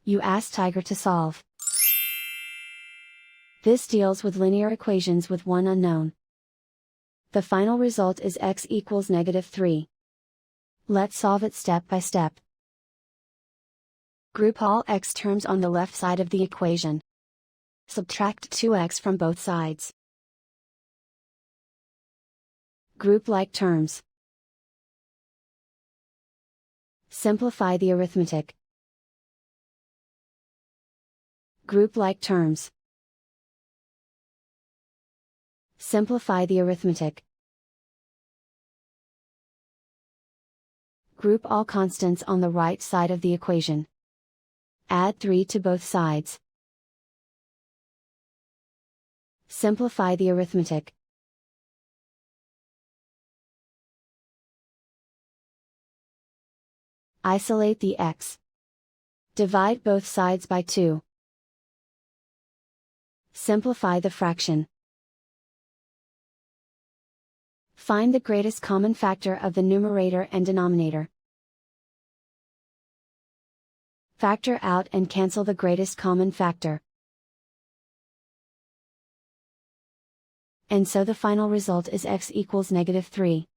You ask Tiger to solve. This deals with linear equations with one unknown. The final result is x equals -3. Let's solve it step by step. Group all x terms on the left side of the equation. Subtract 2x from both sides. Group like terms. Simplify the arithmetic. Group like terms. Simplify the arithmetic. Group all constants on the right side of the equation. Add 3 to both sides. Simplify the arithmetic. Isolate the x. Divide both sides by 2. Simplify the fraction. Find the greatest common factor of the numerator and denominator. Factor out and cancel the greatest common factor. And so the final result is x equals -3.